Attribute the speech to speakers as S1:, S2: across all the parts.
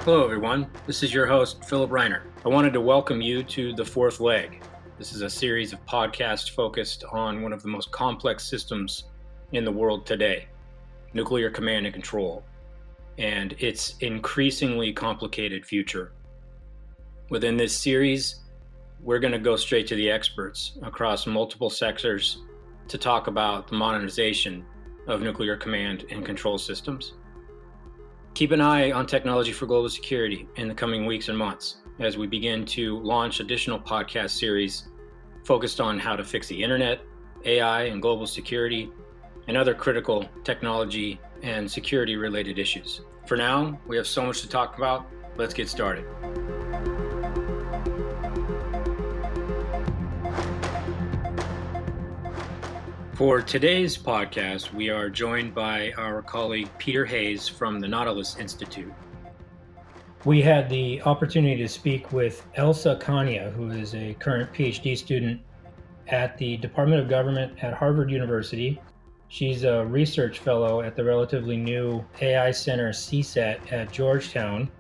S1: Hello, everyone. This is your host, Philip Reiner. I wanted to welcome you to The Fourth Leg. This is a series of podcasts focused on one of the most complex systems in the world today, nuclear command and control, and its increasingly complicated future. Within this series, we're going to go straight to the experts across multiple sectors to talk about the modernization of nuclear command and control systems. Keep an eye on technology for global security in the coming weeks and months as we begin to launch additional podcast series focused on how to fix the internet, AI and global security, and other critical technology and security related issues. For now, we have so much to talk about. Let's get started. For today's podcast, we are joined by our colleague Peter Hayes from the Nautilus Institute. We had the opportunity to speak with Elsa Kania, who is a current PhD student at the Department of Government at Harvard University. She's a research fellow at the relatively new AI Center CSAT at Georgetown,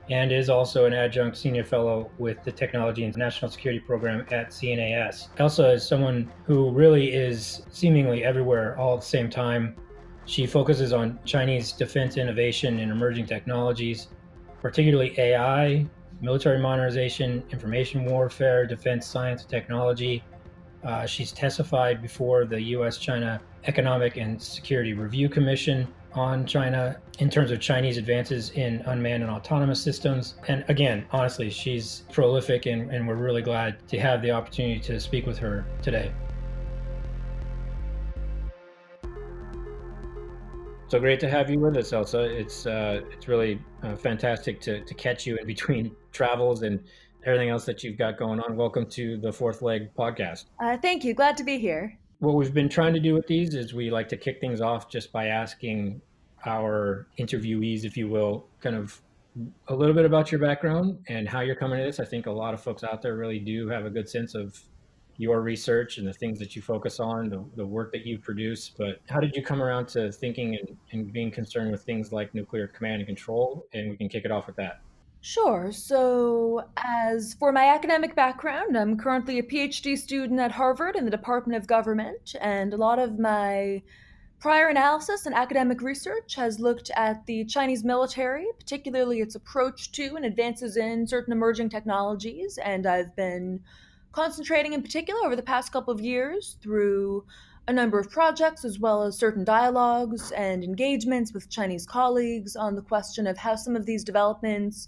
S1: and is also an adjunct senior fellow with the Technology and National Security Program at CNAS. Elsa is someone who really is seemingly everywhere all at the same time. She focuses on Chinese defense innovation and emerging technologies, particularly AI, military modernization, information warfare, defense science and technology. She's testified before the U.S.-China Economic and Security Review Commission on China in terms of Chinese advances in unmanned and autonomous systems. And again, honestly, she's prolific, and we're really glad to have the opportunity to speak with her today. So great to have you with us, Elsa. It's really fantastic to catch you in between travels and everything else that you've got going on. Welcome to the Fourth Leg podcast.
S2: Thank you. Glad to be here.
S1: What we've been trying to do with these is we like to kick things off just by asking our interviewees, if you will, kind of a little bit about your background and how you're coming to this. I think a lot of folks out there really do have a good sense of your research and the things that you focus on, the work that you produce. But how did you come around to thinking and being concerned with things like nuclear command and control? And we can kick it off with that.
S2: Sure. So, as for my academic background, I'm currently a PhD student at Harvard in the Department of Government, and a lot of my prior analysis and academic research has looked at the Chinese military, particularly its approach to and advances in certain emerging technologies. And I've been concentrating in particular over the past couple of years through a number of projects, as well as certain dialogues and engagements with Chinese colleagues on the question of how some of these developments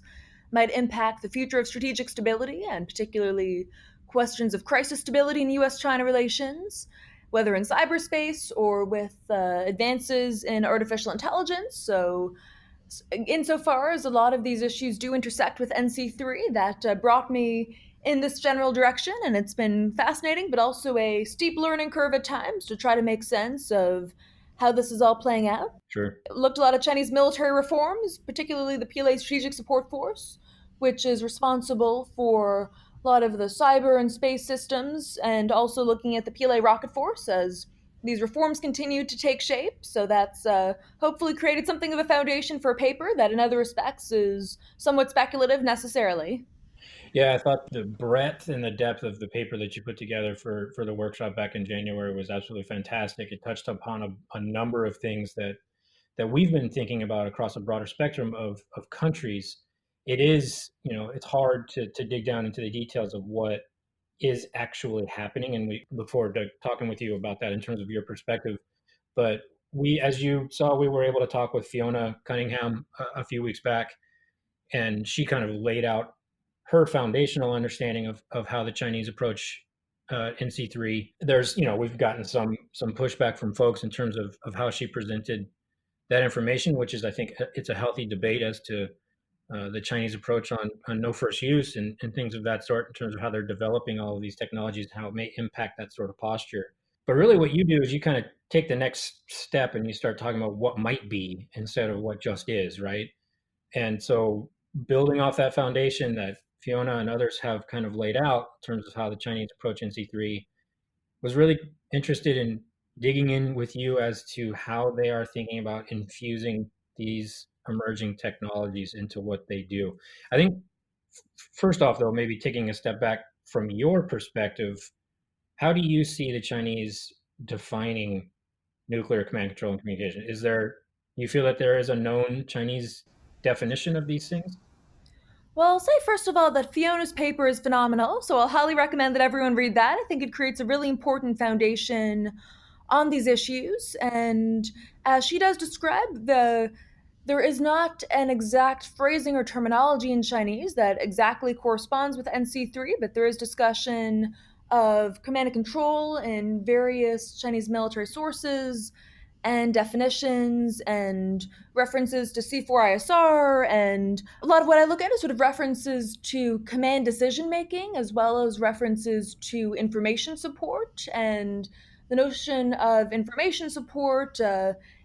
S2: might impact the future of strategic stability, and particularly questions of crisis stability in US China relations, whether in cyberspace or with advances in artificial intelligence. So, insofar as a lot of these issues do intersect with NC3, that brought me in this general direction, and it's been fascinating, but also a steep learning curve at times to try to make sense of how this is all playing out.
S1: Sure.
S2: Looked a lot at Chinese military reforms, particularly the PLA Strategic Support Force, which is responsible for a lot of the cyber and space systems, and also looking at the PLA Rocket Force as these reforms continue to take shape. So that's hopefully created something of a foundation for a paper that, in other respects, is somewhat speculative necessarily.
S1: Yeah, I thought the breadth and the depth of the paper that you put together for the workshop back in January was absolutely fantastic. It touched upon a number of things that we've been thinking about across a broader spectrum of countries. It is, it's hard to dig down into the details of what is actually happening. And we look forward to talking with you about that in terms of your perspective. But we, as you saw, we were able to talk with Fiona Cunningham a few weeks back, and she kind of laid out her foundational understanding of how the Chinese approach NC3. There's, we've gotten some pushback from folks in terms of how she presented that information, which is, I think, it's a healthy debate as to the Chinese approach on no first use and things of that sort in terms of how they're developing all of these technologies and how it may impact that sort of posture. But really what you do is you kind of take the next step and you start talking about what might be instead of what just is, right? And so building off that foundation that Fiona and others have kind of laid out in terms of how the Chinese approach NC3, was really interested in digging in with you as to how they are thinking about infusing these emerging technologies into what they do. I think first off, though, maybe taking a step back from your perspective, how do you see the Chinese defining nuclear command control and communication? Is there, you feel that there is a known Chinese definition of these things?
S2: Well, I'll say first of all that Fiona's paper is phenomenal, so I'll highly recommend that everyone read that. I think it creates a really important foundation on these issues, and as she does describe, there is not an exact phrasing or terminology in Chinese that exactly corresponds with NC3, but there is discussion of command and control in various Chinese military sources and definitions and references to C4ISR, and a lot of what I look at is sort of references to command decision making as well as references to information support. And the notion of information support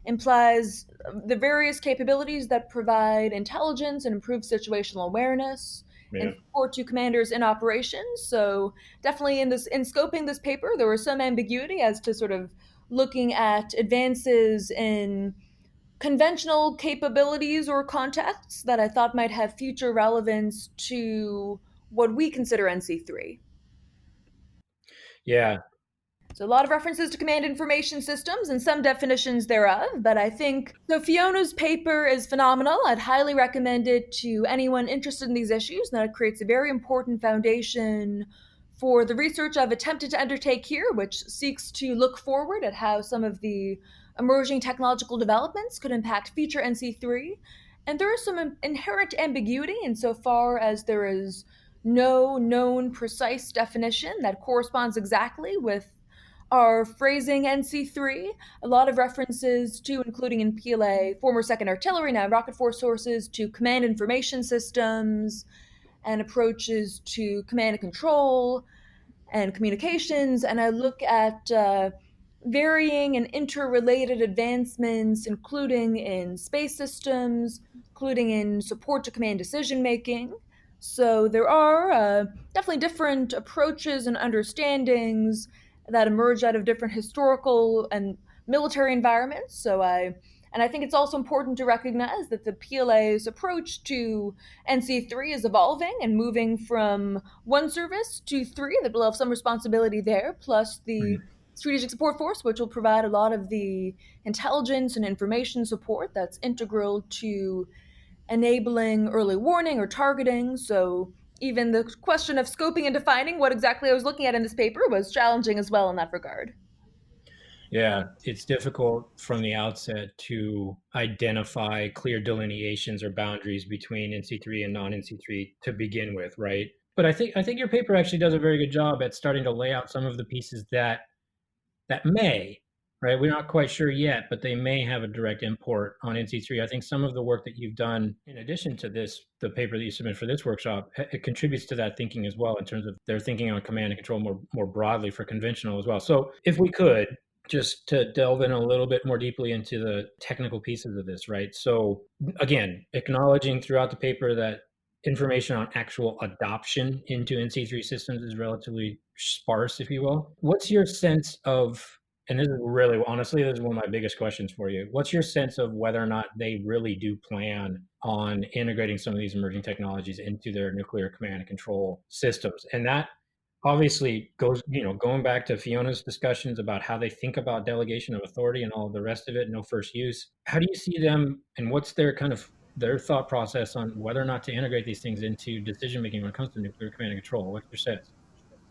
S2: implies the various capabilities that provide intelligence and improve situational awareness and
S1: Yeah.
S2: support to commanders in operations. So definitely in scoping this paper, there was some ambiguity as to sort of looking at advances in conventional capabilities or contexts that I thought might have future relevance to what we consider NC3.
S1: Yeah.
S2: So a lot of references to command information systems and some definitions thereof, but I think so Fiona's paper is phenomenal. I'd highly recommend it to anyone interested in these issues, and that it creates a very important foundation for the research I've attempted to undertake here, which seeks to look forward at how some of the emerging technological developments could impact future NC3. And there is some inherent ambiguity insofar as there is no known precise definition that corresponds exactly with are phrasing NC3, a lot of references to, including in PLA, former 2nd Artillery, now Rocket Force sources, to command information systems and approaches to command and control and communications, and I look at varying and interrelated advancements, including in space systems, including in support to command decision making. So there are definitely different approaches and understandings that emerge out of different historical and military environments. And I think it's also important to recognize that the PLA's approach to NC3 is evolving and moving from one service to three that will have some responsibility there, plus the
S1: Mm.
S2: strategic support force, which will provide a lot of the intelligence and information support that's integral to enabling early warning or targeting. So even the question of scoping and defining what exactly I was looking at in this paper was challenging as well in that regard.
S1: Yeah, it's difficult from the outset to identify clear delineations or boundaries between NC3 and non-NC3 to begin with, right? But I think your paper actually does a very good job at starting to lay out some of the pieces that may, right? We're not quite sure yet, but they may have a direct import on NC3. I think some of the work that you've done, in addition to this, the paper that you submit for this workshop, it contributes to that thinking as well in terms of their thinking on command and control more broadly for conventional as well. So if we could, just to delve in a little bit more deeply into the technical pieces of this, right? So again, acknowledging throughout the paper that information on actual adoption into NC3 systems is relatively sparse, if you will. What's your sense of, and this is really, honestly, this is one of my biggest questions for you. What's your sense of whether or not they really do plan on integrating some of these emerging technologies into their nuclear command and control systems? And that obviously goes, going back to Fiona's discussions about how they think about delegation of authority and all of the rest of it, no first use. How do you see them, and what's their kind of their thought process on whether or not to integrate these things into decision making when it comes to nuclear command and control? What's your sense?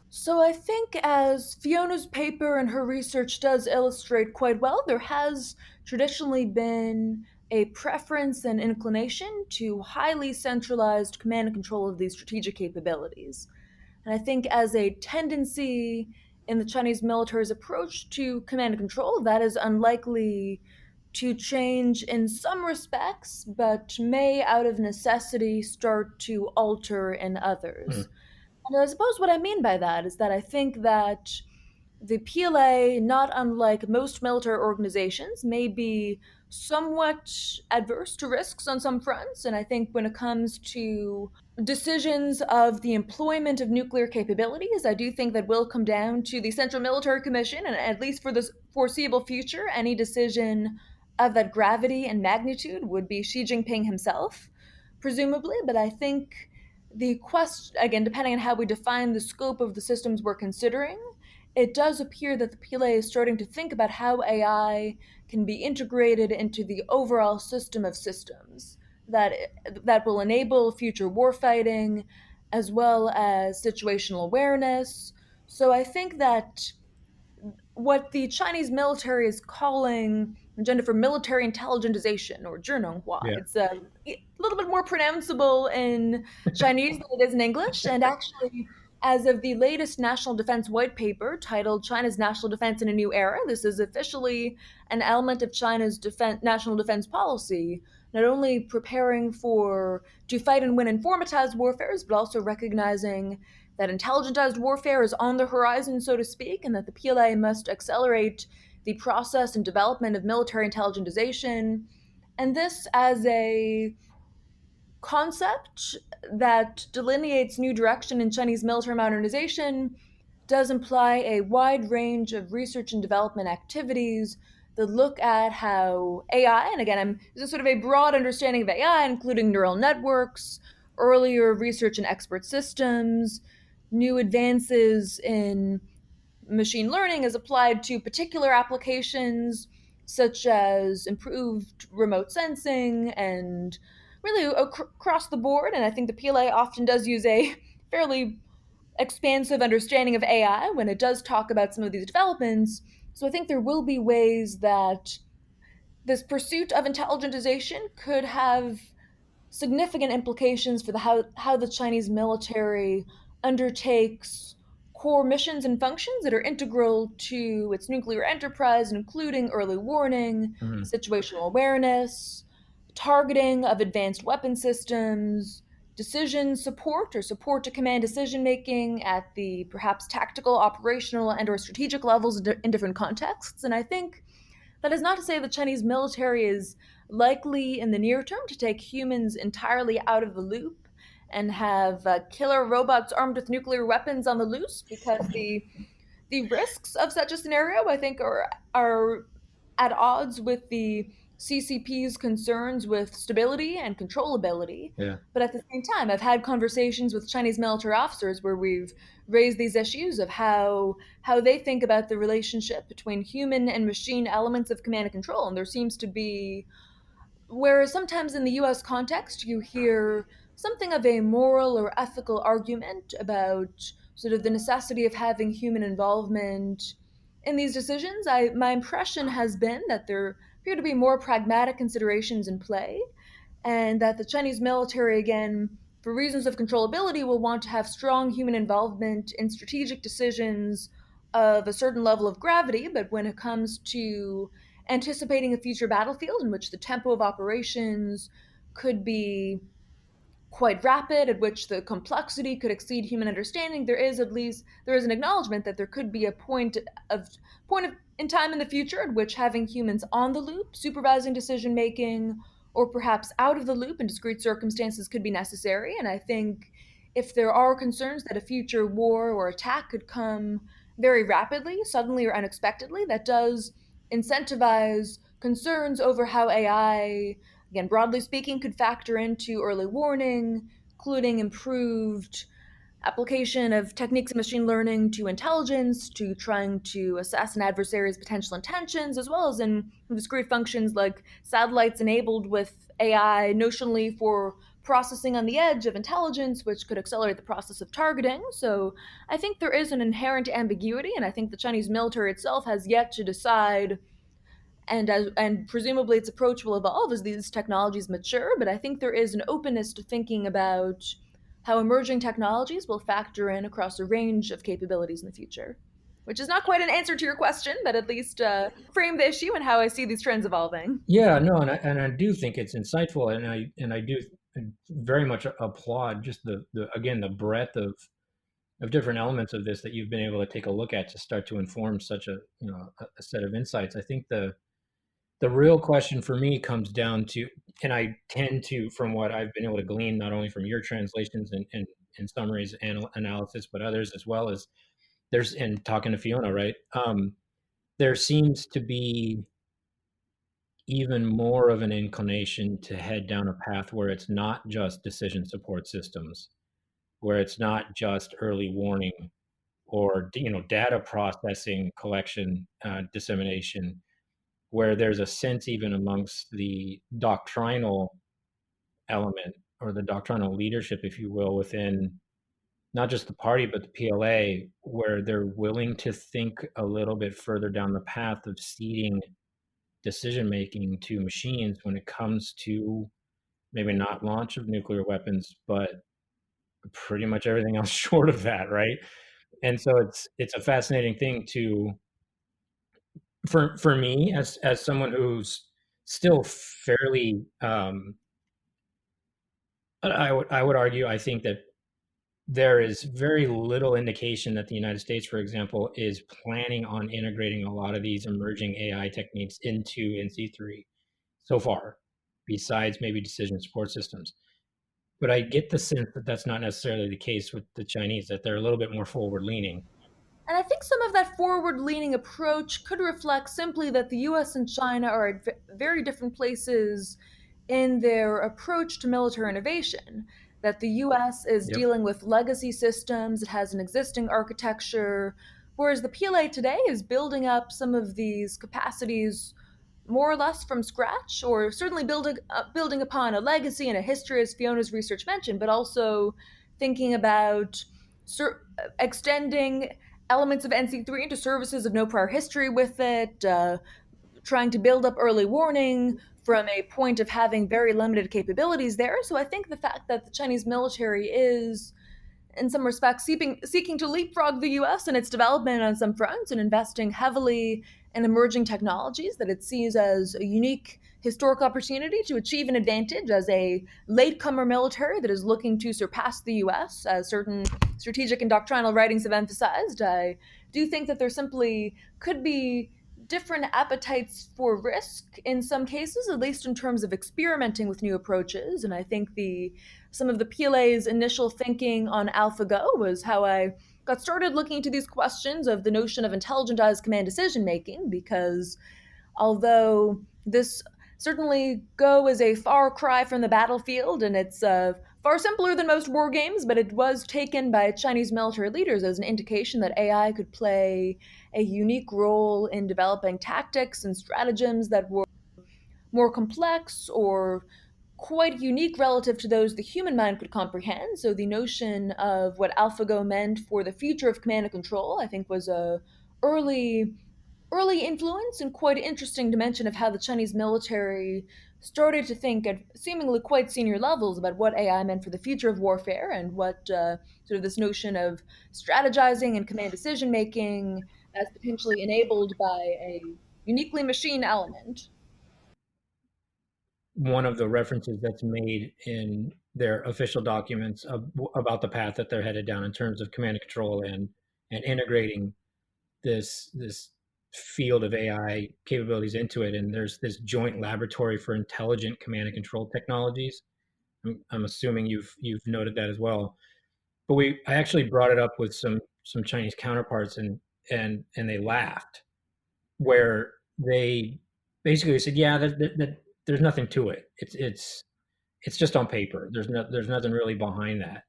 S2: So I think, as Fiona's paper and her research does illustrate quite well, there has traditionally been a preference and inclination to highly centralized command and control of these strategic capabilities. And I think, as a tendency in the Chinese military's approach to command and control, that is unlikely to change in some respects, but may, out of necessity, start to alter in others.
S1: Hmm.
S2: And I suppose what I mean by that is that I think that the PLA, not unlike most military organizations, may be somewhat adverse to risks on some fronts. And I think when it comes to decisions of the employment of nuclear capabilities, I do think that will come down to the Central Military Commission, and at least for the foreseeable future, any decision of that gravity and magnitude would be Xi Jinping himself, presumably. But I think the question, again, depending on how we define the scope of the systems we're considering, it does appear that the PLA is starting to think about how AI can be integrated into the overall system of systems that that will enable future warfighting as well as situational awareness. So I think that what the Chinese military is calling agenda for military intelligentization or zhenonghua.
S1: Yeah.
S2: It's a little bit more pronounceable in Chinese than it is in English, and actually, as of the latest National Defense White Paper titled China's National Defense in a New Era, this is officially an element of China's national defense policy, not only preparing for to fight and win informatized warfares, but also recognizing that intelligentized warfare is on the horizon, so to speak, and that the PLA must accelerate the process and development of military intelligentization. And this as a concept that delineates new direction in Chinese military modernization does imply a wide range of research and development activities that look at how AI, and again, this is sort of a broad understanding of AI, including neural networks, earlier research in expert systems, new advances in machine learning as applied to particular applications such as improved remote sensing and really across the board. And I think the PLA often does use a fairly expansive understanding of AI when it does talk about some of these developments. So I think there will be ways that this pursuit of intelligentization could have significant implications for how the Chinese military undertakes core missions and functions that are integral to its nuclear enterprise, including early warning,
S1: Mhm.
S2: situational awareness, targeting of advanced weapon systems, decision support or support to command decision making at the perhaps tactical, operational, and or strategic levels in different contexts. And I think that is not to say the Chinese military is likely in the near term to take humans entirely out of the loop and have killer robots armed with nuclear weapons on the loose, because the risks of such a scenario, I think, are at odds with the CCP's concerns with stability and controllability.
S1: Yeah.
S2: But at the same time, I've had conversations with Chinese military officers where we've raised these issues of how they think about the relationship between human and machine elements of command and control. And there seems to be, whereas sometimes in the US context, you hear something of a moral or ethical argument about sort of the necessity of having human involvement in these decisions, my impression has been that there appear to be more pragmatic considerations in play, and that the Chinese military, again, for reasons of controllability, will want to have strong human involvement in strategic decisions of a certain level of gravity. But when it comes to anticipating a future battlefield in which the tempo of operations could be quite rapid, at which the complexity could exceed human understanding, there is an acknowledgement that there could be a point of in time in the future at which having humans on the loop, supervising decision making, or perhaps out of the loop in discrete circumstances could be necessary. And I think if there are concerns that a future war or attack could come very rapidly, suddenly or unexpectedly, that does incentivize concerns over how AI, again, broadly speaking, could factor into early warning, including improved application of techniques of machine learning to intelligence, to trying to assess an adversary's potential intentions, as well as in discrete functions like satellites enabled with AI notionally for processing on the edge of intelligence, which could accelerate the process of targeting. So I think there is an inherent ambiguity, and I think the Chinese military itself has yet to decide, and presumably its approach will evolve as these technologies mature. But I think there is an openness to thinking about how emerging technologies will factor in across a range of capabilities in the future, which is not quite an answer to your question, but at least frame the issue and how I see these trends evolving.
S1: Yeah, no, and I do think it's insightful, and I do very much applaud just the again the breadth of different elements of this that you've been able to take a look at to start to inform such a a set of insights. I think the real question for me comes down to, and I tend to, from what I've been able to glean, not only from your translations and summaries and analysis, but others as well, as there's, and talking to Fiona, right? There seems to be even more of an inclination to head down a path where it's not just decision support systems, where it's not just early warning or data processing, collection, dissemination, where there's a sense even amongst the doctrinal element or the doctrinal leadership, if you will, within not just the party but the PLA, where they're willing to think a little bit further down the path of ceding decision making to machines when it comes to maybe not launch of nuclear weapons, but pretty much everything else short of that, right? And so it's a fascinating thing to for me as someone who's still fairly I would argue I think that there is very little indication that the United States, for example, is planning on integrating a lot of these emerging AI techniques into NC3 so far, besides maybe decision support systems. But I get the sense that that's not necessarily the case with the Chinese, that they're a little bit more forward leaning.
S2: And I think some of that forward leaning approach could reflect simply that the US and China are at very different places in their approach to military innovation. That the US is
S1: Yep.
S2: dealing with legacy systems, it has an existing architecture, whereas the PLA today is building up some of these capacities more or less from scratch, or certainly building upon a legacy and a history, as Fiona's research mentioned, but also thinking about extending elements of NC3 into services of no prior history with it, trying to build up early warning from a point of having very limited capabilities there. So I think the fact that the Chinese military is in some respects, seeking to leapfrog the US in its development on some fronts and investing heavily in emerging technologies that it sees as a unique historic opportunity to achieve an advantage as a latecomer military that is looking to surpass the US, as certain strategic and doctrinal writings have emphasized. I do think that there simply could be different appetites for risk in some cases, at least in terms of experimenting with new approaches. And I think the some of the PLA's initial thinking on AlphaGo was how I got started looking into these questions of the notion of intelligentized command decision making, because although this certainly Go is a far cry from the battlefield and it's far simpler than most war games, but it was taken by Chinese military leaders as an indication that AI could play a unique role in developing tactics and stratagems that were more complex or quite unique relative to those the human mind could comprehend. So the notion of what AlphaGo meant for the future of command and control, I think, was a early early influence and quite interesting dimension of how the Chinese military started to think at seemingly quite senior levels about what AI meant for the future of warfare and what sort of this notion of strategizing and command decision making as potentially enabled by a uniquely machine element.
S1: One of the references that's made in their official documents about the path that they're headed down in terms of command and control and integrating this field of AI capabilities into it. And there's this joint laboratory for intelligent command and control technologies. I'm assuming you've noted that as well. But I actually brought it up with some Chinese counterparts, and they laughed, where they basically said, "Yeah, there's nothing to it. It's just on paper. There's nothing really behind that."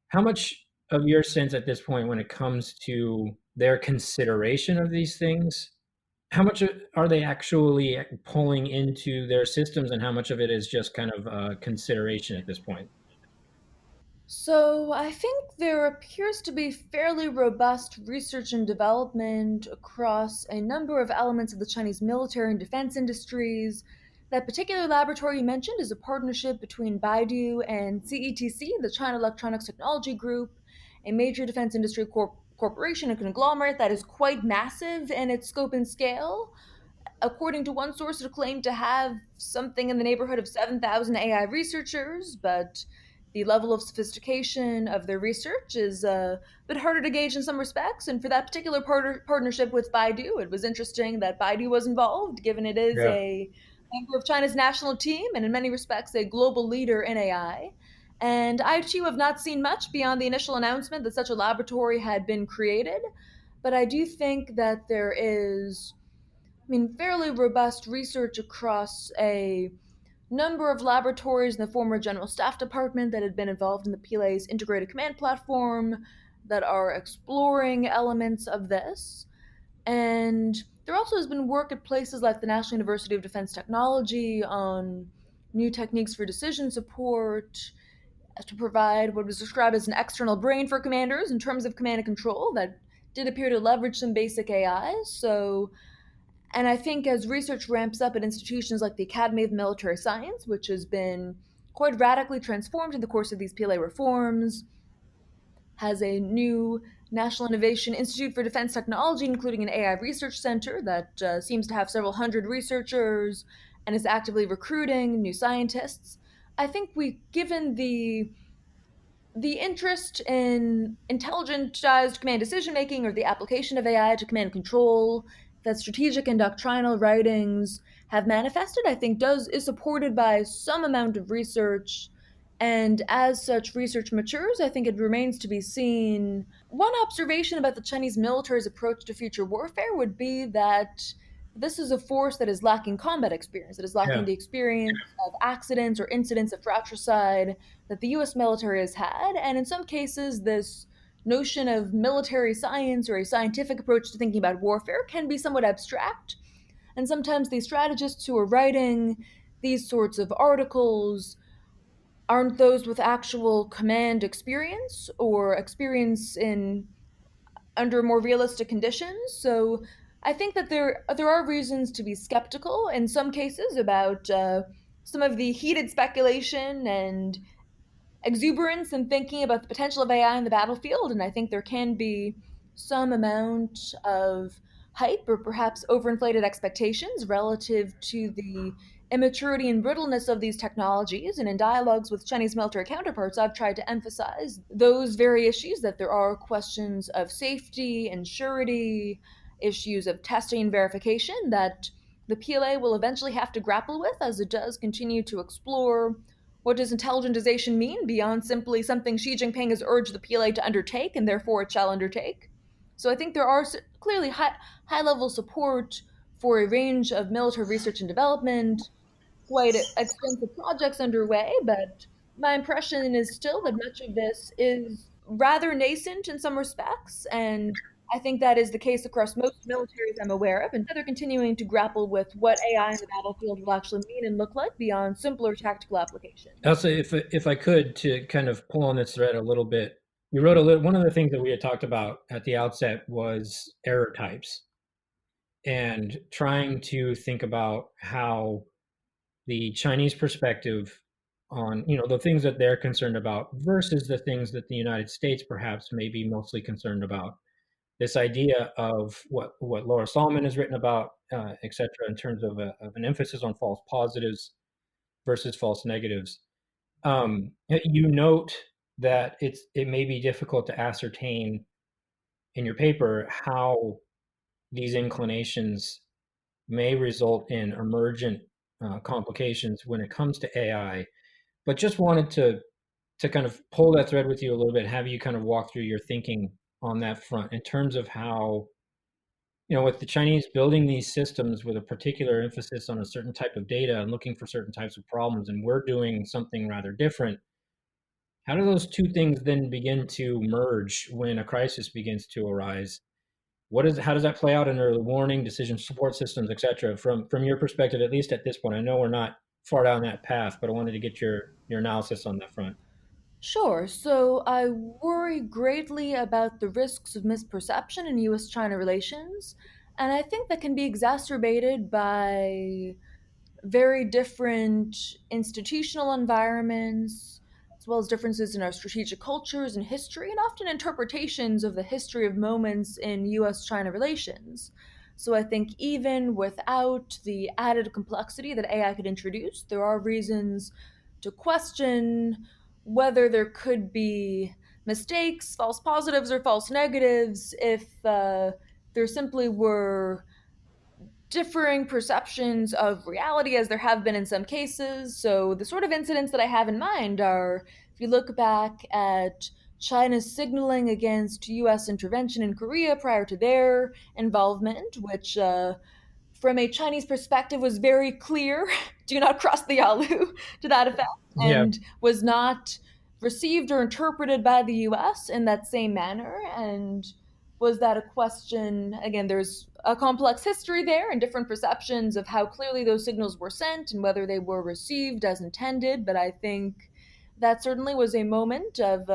S1: How much of your sense at this point, when it comes to their consideration of these things, how much are they actually pulling into their systems, and how much of it is just kind of consideration at this point?
S2: So, I think there appears to be fairly robust research and development across a number of elements of the Chinese military and defense industries. That particular laboratory you mentioned is a partnership between Baidu and CETC, the China Electronics Technology Group, a major defense industry corporation and conglomerate that is quite massive in its scope and scale. According to one source, it claimed to have something in the neighborhood of 7,000 AI researchers, but the level of sophistication of their research is a bit harder to gauge in some respects. And for that particular partnership with Baidu, it was interesting that Baidu was involved, given it is
S1: Yeah.
S2: a member of China's national team and, in many respects, a global leader in AI. And I too have not seen much beyond the initial announcement that such a laboratory had been created, but I do think that there is fairly robust research across a number of laboratories in the former General Staff Department that had been involved in the PLA's integrated command platform that are exploring elements of this. And there also has been work at places like the National University of Defense Technology on new techniques for decision support to provide what was described as an external brain for commanders in terms of command and control that did appear to leverage some basic AI. And I think as research ramps up at institutions like the Academy of Military Science, which has been quite radically transformed in the course of these PLA reforms, has a new National Innovation Institute for Defense Technology, including an AI research center that seems to have several hundred researchers and is actively recruiting new scientists. I think given the interest in intelligentized command decision making or the application of AI to command control that strategic and doctrinal writings have manifested, I think does is supported by some amount of research. And as such research matures, I think it remains to be seen. One observation about the Chinese military's approach to future warfare would be that this is a force that is lacking combat experience, that is lacking
S1: Yeah.
S2: the experience of accidents or incidents of fratricide that the US military has had. And in some cases, this notion of military science or a scientific approach to thinking about warfare can be somewhat abstract. And sometimes these strategists who are writing these sorts of articles aren't those with actual command experience or experience in under more realistic conditions. So I think that there are reasons to be skeptical in some cases about some of the heated speculation and exuberance and thinking about the potential of AI in the battlefield, and I think there can be some amount of hype or perhaps overinflated expectations relative to the immaturity and brittleness of these technologies. And in dialogues with Chinese military counterparts, I've tried to emphasize those very issues that there are questions of safety and surety, issues of testing and verification that the PLA will eventually have to grapple with as it does continue to explore what does intelligentization mean beyond simply something Xi Jinping has urged the PLA to undertake and therefore it shall undertake? So I think there are clearly high level support for a range of military research and development, quite extensive projects underway, but my impression is still that much of this is rather nascent in some respects, and I think that is the case across most militaries I'm aware of, and they're continuing to grapple with what AI in the battlefield will actually mean and look like beyond simpler tactical applications.
S1: Elsa, if I could, to kind of pull on this thread a little bit, you wrote a little. One of the things that we had talked about at the outset was error types and trying to think about how the Chinese perspective on the things that they're concerned about versus the things that the United States perhaps may be mostly concerned about. This idea of what Laura Solomon has written about, et cetera, in terms of an emphasis on false positives versus false negatives. You note that it may be difficult to ascertain in your paper how these inclinations may result in emergent complications when it comes to AI. But just wanted to kind of pull that thread with you a little bit, have you kind of walk through your thinking on that front in terms of how, with the Chinese building these systems with a particular emphasis on a certain type of data and looking for certain types of problems, and we're doing something rather different. How do those two things then begin to merge when a crisis begins to arise? How does that play out in early warning, decision support systems, et cetera? From your perspective, at least at this point, I know we're not far down that path, but I wanted to get your analysis on that front.
S2: Sure. So I worry greatly about the risks of misperception in US China relations, and I think that can be exacerbated by very different institutional environments, as well as differences in our strategic cultures and history, and often interpretations of the history of moments in US China relations. So I think even without the added complexity that AI could introduce, there are reasons to question whether there could be mistakes, false positives, or false negatives if there simply were differing perceptions of reality as there have been in some cases. So, the sort of incidents that I have in mind are if you look back at China's signaling against US intervention in Korea prior to their involvement, which from a Chinese perspective, was very clear do not cross the Yalu to that effect,
S1: Yeah.
S2: and was not received or interpreted by the US in that same manner. And was that a question? Again, there's a complex history there and different perceptions of how clearly those signals were sent and whether they were received as intended. But I think that certainly was a moment of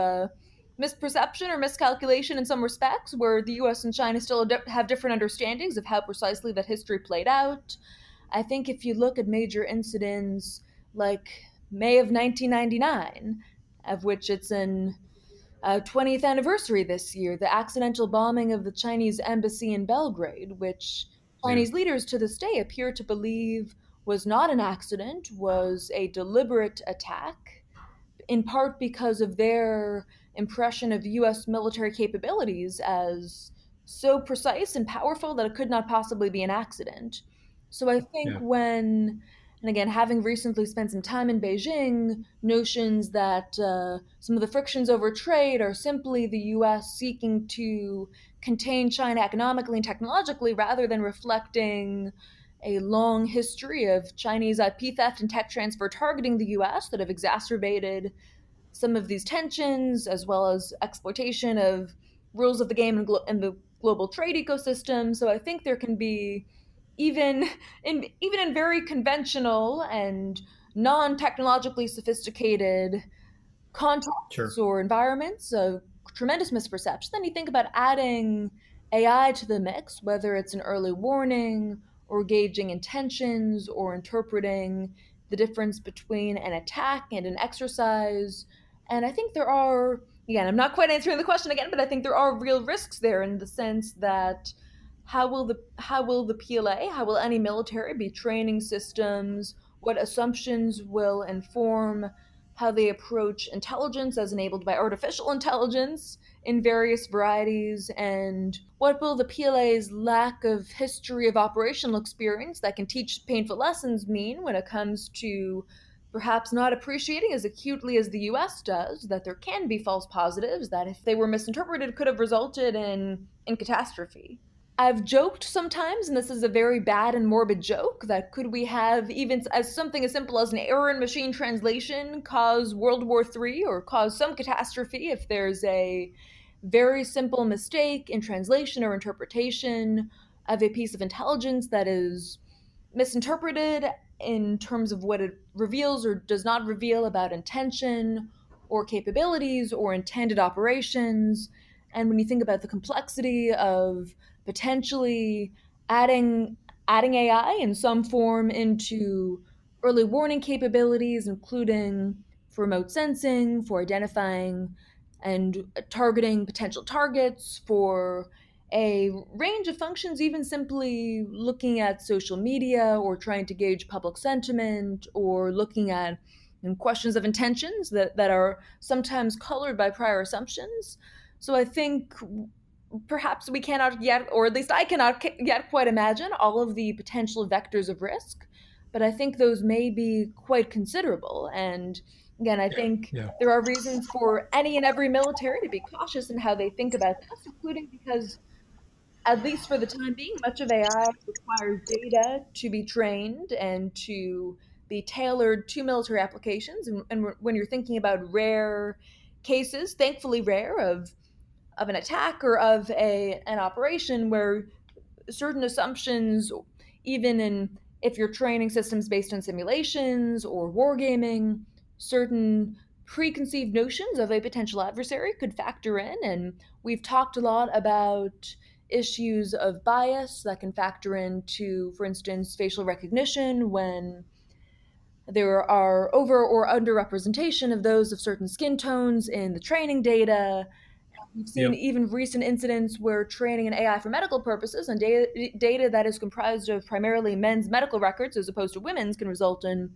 S2: misperception or miscalculation in some respects, where the US and China still have different understandings of how precisely that history played out. I think if you look at major incidents like May of 1999, of which it's an 20th anniversary this year, the accidental bombing of the Chinese embassy in Belgrade, which
S1: Yeah.
S2: Chinese leaders to this day appear to believe was not an accident, was a deliberate attack, in part because of their impression of US military capabilities as so precise and powerful that it could not possibly be an accident. So I think
S1: Yeah.
S2: when, and again, having recently spent some time in Beijing, notions that some of the frictions over trade are simply the US seeking to contain China economically and technologically rather than reflecting a long history of Chinese IP theft and tech transfer targeting the US that have exacerbated some of these tensions, as well as exploitation of rules of the game and the global trade ecosystem. So I think there can be, even in very conventional and non-technologically sophisticated contexts
S1: Sure.
S2: or environments of tremendous misperception. Then you think about adding AI to the mix, whether it's an early warning or gauging intentions or interpreting the difference between an attack and an exercise. And I think there are, again, I'm not quite answering the question again, but I think there are real risks there in the sense that how will the PLA, how will any military be training systems? What assumptions will inform how they approach intelligence as enabled by artificial intelligence in various varieties, and what will the PLA's lack of history of operational experience that can teach painful lessons mean when it comes to perhaps not appreciating as acutely as the US does that there can be false positives that, if they were misinterpreted, could have resulted in catastrophe. I've joked sometimes, and this is a very bad and morbid joke, that could we have even as something as simple as an error in machine translation cause World War III or cause some catastrophe if there's a very simple mistake in translation or interpretation of a piece of intelligence that is misinterpreted in terms of what it reveals or does not reveal about intention or capabilities or intended operations. And when you think about the complexity of potentially adding adding AI in some form into early warning capabilities, including for remote sensing, for identifying and targeting potential targets, for a range of functions, even simply looking at social media or trying to gauge public sentiment or looking at questions of intentions that are sometimes colored by prior assumptions. So I think perhaps we cannot yet, or at least I cannot yet quite imagine all of the potential vectors of risk, but I think those may be quite considerable. And again, I
S1: Yeah.
S2: think
S1: Yeah.
S2: there are reasons for any and every military to be cautious in how they think about this, including because, at least for the time being, much of AI requires data to be trained and to be tailored to military applications. And when you're thinking about rare cases, thankfully rare, of an attack or of an operation where certain assumptions, even in if you're training systems based on simulations or wargaming, certain preconceived notions of a potential adversary could factor in. And we've talked a lot about issues of bias that can factor into, for instance, facial recognition when there are over or under representation of those of certain skin tones in the training data. We've seen
S1: Yep.
S2: even recent incidents where training an AI for medical purposes and data that is comprised of primarily men's medical records as opposed to women's can result in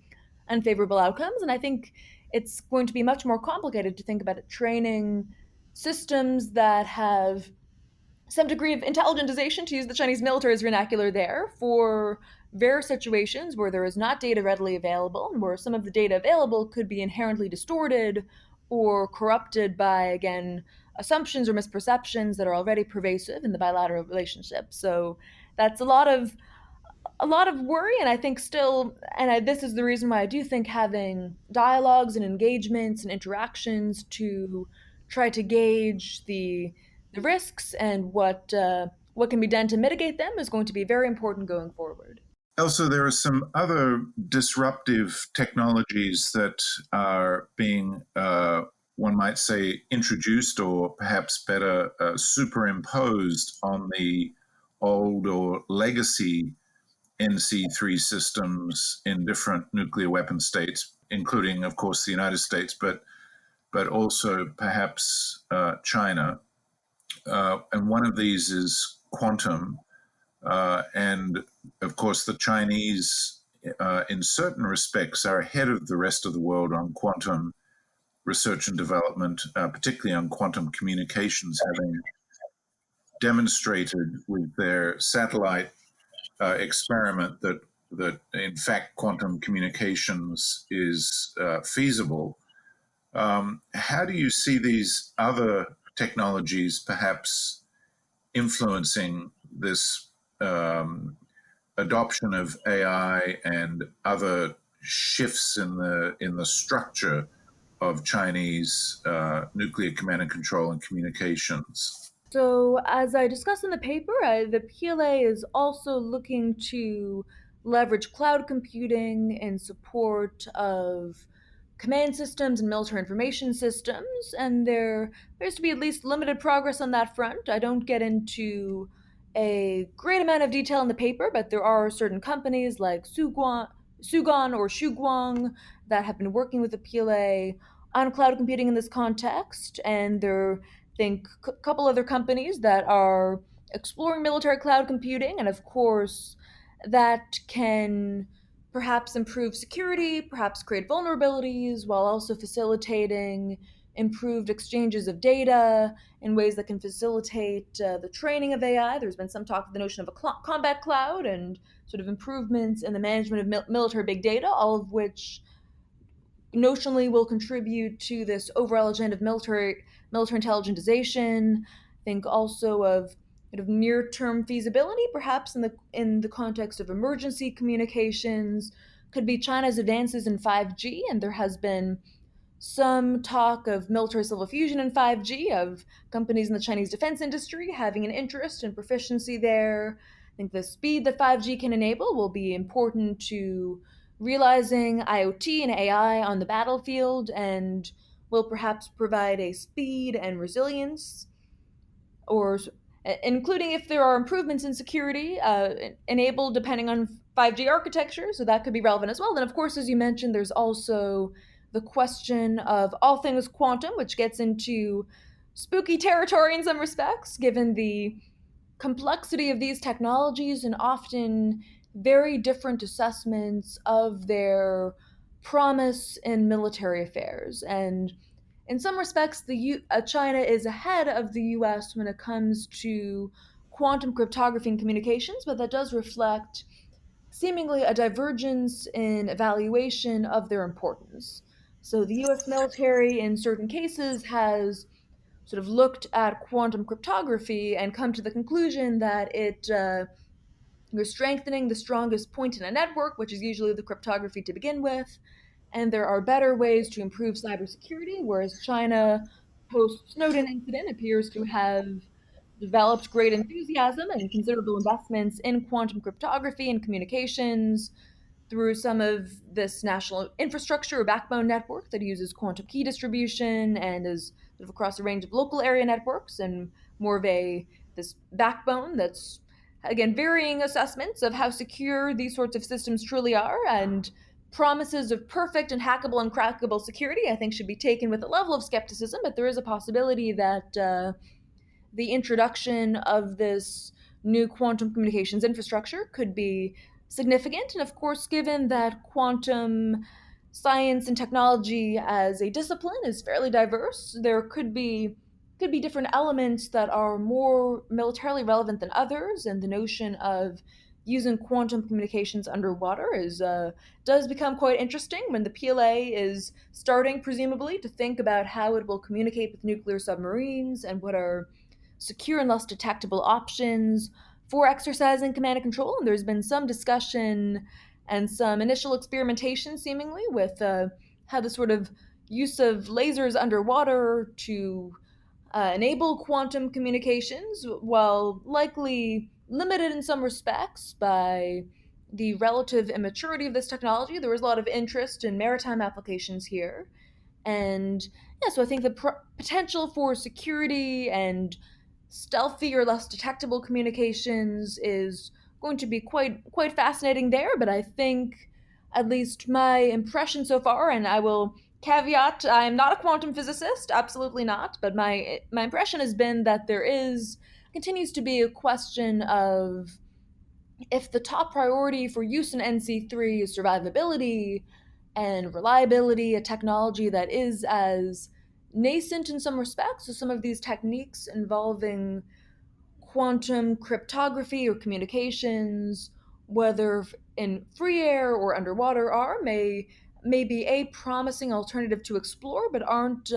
S2: unfavorable outcomes. And I think it's going to be much more complicated to think about it, training systems that have some degree of intelligentization, to use the Chinese military's vernacular there, for rare situations where there is not data readily available and where some of the data available could be inherently distorted or corrupted by, again, assumptions or misperceptions that are already pervasive in the bilateral relationship. So that's a lot of a lot of worry, and I think still, this is the reason why I do think having dialogues and engagements and interactions to try to gauge the risks and what can be done to mitigate them is going to be very important going forward.
S3: Also, there are some other disruptive technologies that are being, one might say, introduced or perhaps better, superimposed on the old or legacy NC3 systems in different nuclear weapon states, including, of course, the United States, but also perhaps China. And one of these is quantum. And of course, the Chinese, in certain respects, are ahead of the rest of the world on quantum research and development, particularly on quantum communications, having demonstrated with their satellite experiment that in fact quantum communications is feasible. How do you see these other technologies perhaps influencing this adoption of AI and other shifts in the structure of Chinese nuclear command and control and communications?
S2: So, as I discussed in the paper, the PLA is also looking to leverage cloud computing in support of command systems and military information systems, and there appears to be at least limited progress on that front. I don't get into a great amount of detail in the paper, but there are certain companies like Sugon or Shuguang that have been working with the PLA on cloud computing in this context, and there think a couple other companies that are exploring military cloud computing, and of course, that can perhaps improve security, perhaps create vulnerabilities, while also facilitating improved exchanges of data in ways that can facilitate the training of AI. There's been some talk of the notion of a combat cloud and sort of improvements in the management of military big data, all of which notionally will contribute to this overall agenda of military intelligentization. Think also of sort of near-term feasibility, perhaps in the context of emergency communications, could be China's advances in 5G, and there has been some talk of military civil fusion in 5G, of companies in the Chinese defense industry having an interest and proficiency there. I think the speed that 5G can enable will be important to realizing IoT and AI on the battlefield, and will perhaps provide a speed and resilience, or including if there are improvements in security enabled depending on 5G architecture, so that could be relevant as well. Then, of course, as you mentioned, there's also the question of all things quantum, which gets into spooky territory in some respects, given the complexity of these technologies and often very different assessments of their promise in military affairs. And in some respects, China is ahead of the US when it comes to quantum cryptography and communications, but that does reflect seemingly a divergence in evaluation of their importance. So the US military, in certain cases, has sort of looked at quantum cryptography and come to the conclusion that you're strengthening the strongest point in a network, which is usually the cryptography to begin with, and there are better ways to improve cybersecurity, whereas China, post Snowden incident, appears to have developed great enthusiasm and considerable investments in quantum cryptography and communications through some of this national infrastructure or backbone network that uses quantum key distribution and is sort of across a range of local area networks, and more of a this backbone that's again varying assessments of how secure these sorts of systems truly are, and promises of perfect and hackable and crackable security I think should be taken with a level of skepticism, but there is a possibility that the introduction of this new quantum communications infrastructure could be significant. And of course, given that quantum science and technology as a discipline is fairly diverse, there could be different elements that are more militarily relevant than others, and the notion of using quantum communications underwater is does become quite interesting when the PLA is starting, presumably, to think about how it will communicate with nuclear submarines and what are secure and less detectable options for exercising command and control. And there's been some discussion and some initial experimentation, seemingly, with how the sort of use of lasers underwater to enable quantum communications, while likely limited in some respects by the relative immaturity of this technology. There was a lot of interest in maritime applications here. And yeah, so I think the potential for security and stealthy or less detectable communications is going to be quite fascinating there. But I think, at least my impression so far, and I will caveat, I'm not a quantum physicist, absolutely not. But my impression has been that there is continues to be a question of, if the top priority for use in NC3 is survivability and reliability, a technology that is as nascent in some respects, so some of these techniques involving quantum cryptography or communications, whether in free air or underwater, may be a promising alternative to explore, but aren't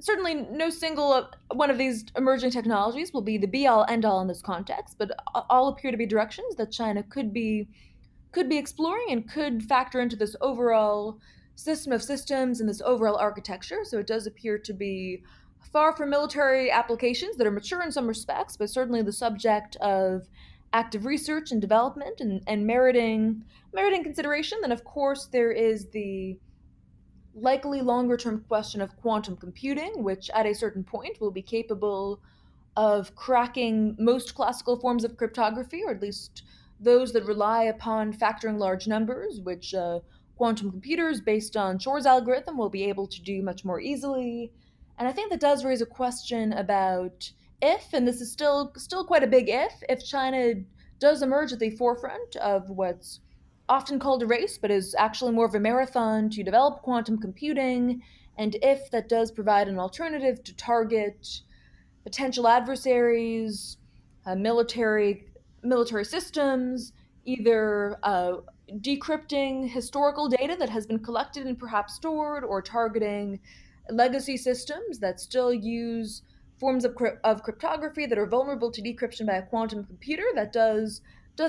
S2: certainly no single one of these emerging technologies will be the be all end all in this context, but all appear to be directions that China could be exploring and could factor into this overall system of systems and this overall architecture. So it does appear to be far from military applications that are mature in some respects, but certainly the subject of active research and development, and meriting consideration. Then of course there is the likely longer term question of quantum computing, which at a certain point will be capable of cracking most classical forms of cryptography, or at least those that rely upon factoring large numbers, which quantum computers based on Shor's algorithm will be able to do much more easily. And I think that does raise a question about, if, and this is still quite a big if China does emerge at the forefront of what's often called a race, but is actually more of a marathon to develop quantum computing, and if that does provide an alternative to target potential adversaries, military systems, either decrypting historical data that has been collected and perhaps stored, or targeting legacy systems that still use forms of cryptography that are vulnerable to decryption by a quantum computer. That does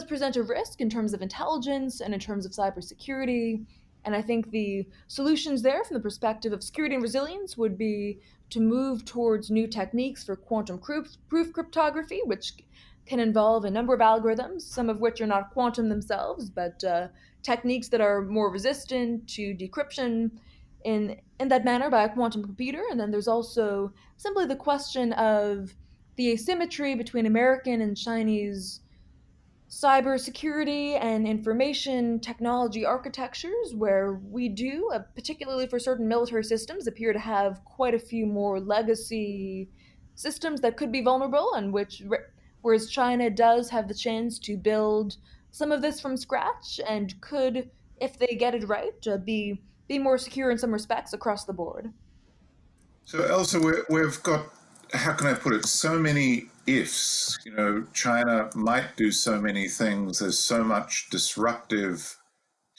S2: present a risk in terms of intelligence and in terms of cybersecurity. And I think the solutions there, from the perspective of security and resilience, would be to move towards new techniques for quantum proof cryptography, which can involve a number of algorithms, some of which are not quantum themselves, but techniques that are more resistant to decryption in that manner by a quantum computer. And then there's also simply the question of the asymmetry between American and Chinese cybersecurity and information technology architectures, where we do, particularly for certain military systems, appear to have quite a few more legacy systems that could be vulnerable, and whereas China does have the chance to build some of this from scratch and could, if they get it right, be more secure in some respects across the board.
S3: So, Elsa, we've got, how can I put it, so many ifs. You know, China might do so many things. There's so much disruptive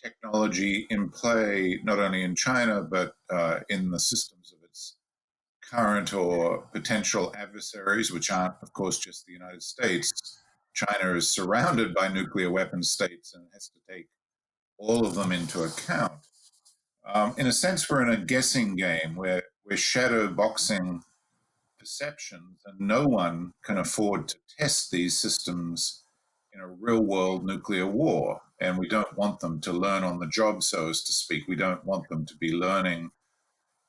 S3: technology in play, not only in China, but in the systems of its current or potential adversaries, which aren't, of course, just the United States. China is surrounded by nuclear weapon states and has to take all of them into account. In a sense, we're in a guessing game where we're shadow boxing perceptions, and no one can afford to test these systems in a real world nuclear war. And we don't want them to learn on the job, so as to speak. We don't want them to be learning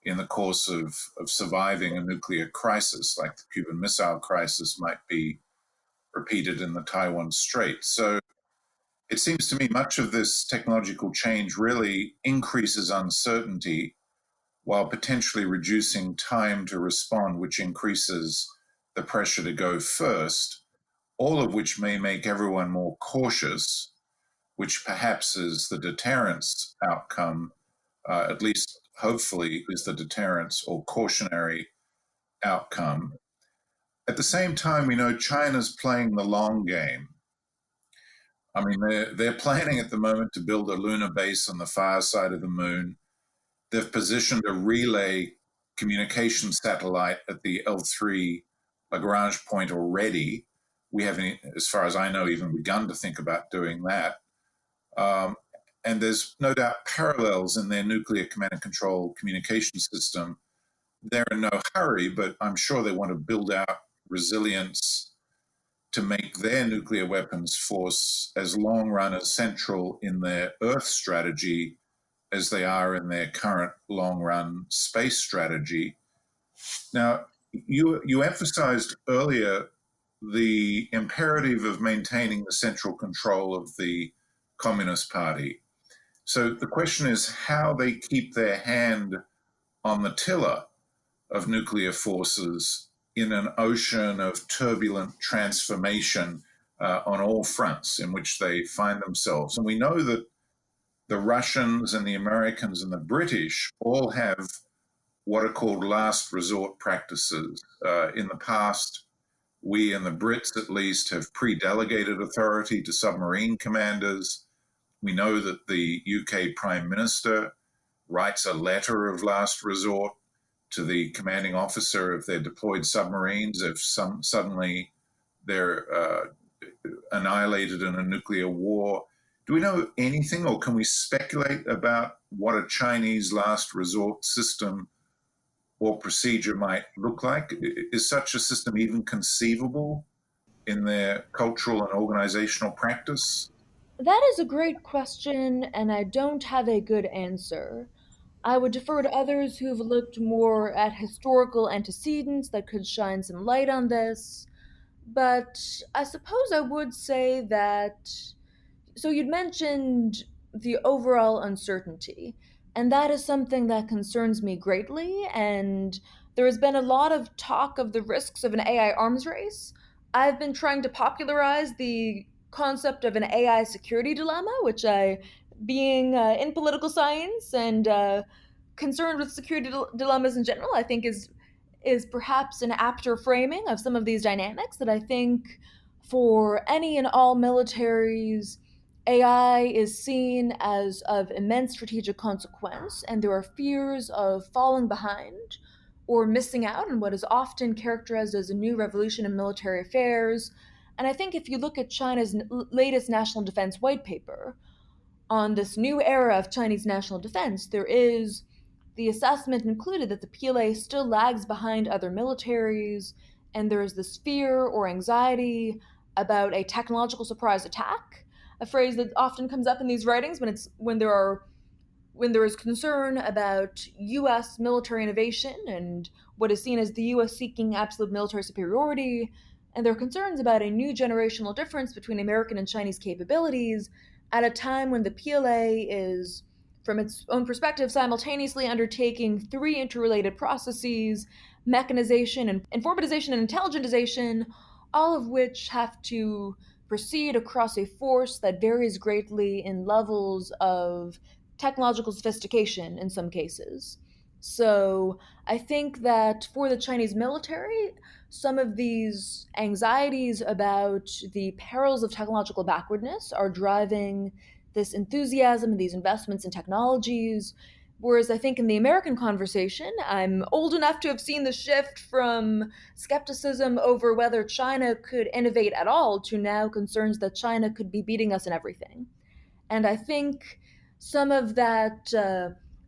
S3: in the course of surviving a nuclear crisis, like the Cuban Missile Crisis might be repeated in the Taiwan Strait. So it seems to me much of this technological change really increases uncertainty while potentially reducing time to respond, which increases the pressure to go first, all of which may make everyone more cautious, which perhaps is the deterrence outcome, at least hopefully is the deterrence or cautionary outcome. At the same time, we know China's playing the long game. I mean, they're planning at the moment to build a lunar base on the far side of the moon. They've positioned a relay communication satellite at the L3 Lagrange point already, We haven't, as far as I know, even begun to think about doing that. Um, and there's no doubt parallels in their nuclear command and control communication system. They're in no hurry, but I'm sure they want to build out resilience to make their nuclear weapons force as long run as central in their Earth strategy as they are in their current long run space strategy. Now, you emphasized earlier the imperative of maintaining the central control of the Communist Party. So the question is how they keep their hand on the tiller of nuclear forces in an ocean of turbulent transformation on all fronts in which they find themselves. And we know that the Russians and the Americans and the British all have what are called last resort practices. In the past, we and the Brits, at least, have pre delegated authority to submarine commanders. We know that the UK Prime Minister writes a letter of last resort to the commanding officer of their deployed submarines if suddenly they're annihilated in a nuclear war. Do we know anything, or can we speculate about what a Chinese last resort system or procedure might look like? Is such a system even conceivable in their cultural and organizational practice?
S2: That is a great question, and I don't have a good answer. I would defer to others who've looked more at historical antecedents that could shine some light on this. But I suppose I would say that so you'd mentioned the overall uncertainty, and that is something that concerns me greatly. And there has been a lot of talk of the risks of an AI arms race. I've been trying to popularize the concept of an AI security dilemma, which being in political science and concerned with security dilemmas in general, I think is perhaps an apter framing of some of these dynamics that I think for any and all militaries, AI is seen as of immense strategic consequence, and there are fears of falling behind or missing out on what is often characterized as a new revolution in military affairs. And I think if you look at China's latest national defense white paper, on this new era of Chinese national defense, there is the assessment included that the PLA still lags behind other militaries, and there is this fear or anxiety about a technological surprise attack, a phrase that often comes up in these writings when there is concern about US military innovation and what is seen as the US seeking absolute military superiority, and there are concerns about a new generational difference between American and Chinese capabilities at a time when the PLA is, from its own perspective, simultaneously undertaking three interrelated processes: mechanization and informatization and intelligentization, all of which have to proceed across a force that varies greatly in levels of technological sophistication in some cases. So I think that for the Chinese military, some of these anxieties about the perils of technological backwardness are driving this enthusiasm and these investments in technologies. Whereas I think in the American conversation, I'm old enough to have seen the shift from skepticism over whether China could innovate at all to now concerns that China could be beating us in everything. And I think some of that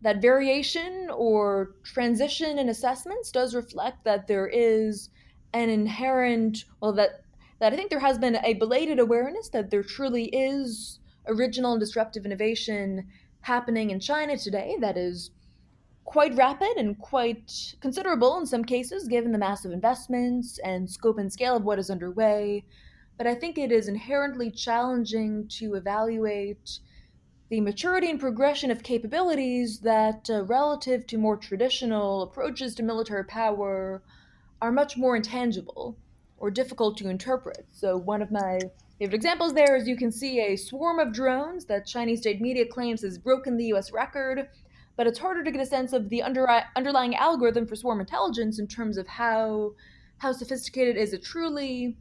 S2: variation or transition in assessments does reflect that there is an inherent that I think there has been a belated awareness that there truly is original and disruptive innovation happening in China today that is quite rapid and quite considerable in some cases, given the massive investments and scope and scale of what is underway. But I think it is inherently challenging to evaluate the maturity and progression of capabilities that, relative to more traditional approaches to military power, are much more intangible or difficult to interpret. So, one of my favorite examples there is you can see a swarm of drones that Chinese state media claims has broken the US record, but it's harder to get a sense of the underlying algorithm for swarm intelligence in terms of how sophisticated is it truly.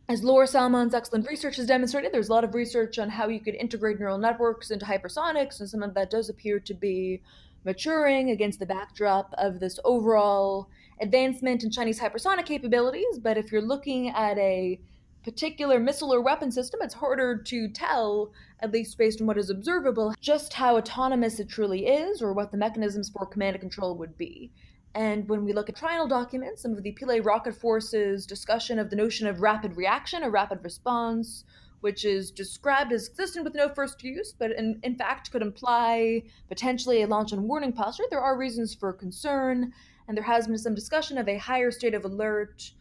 S2: As Laura Salmon's excellent research has demonstrated, there's a lot of research on how you could integrate neural networks into hypersonics, and some of that does appear to be maturing against the backdrop of this overall advancement in Chinese hypersonic capabilities. But if you're looking at a particular missile or weapon system, it's harder to tell, at least based on what is observable, just how autonomous it truly is or what the mechanisms for command and control would be. And when we look at trial documents, some of the PLA Rocket Force's discussion of the notion of rapid reaction or rapid response, which is described as consistent with no first use, but in fact could imply potentially a launch on warning posture, there are reasons for concern, and there has been some discussion of a higher state of alert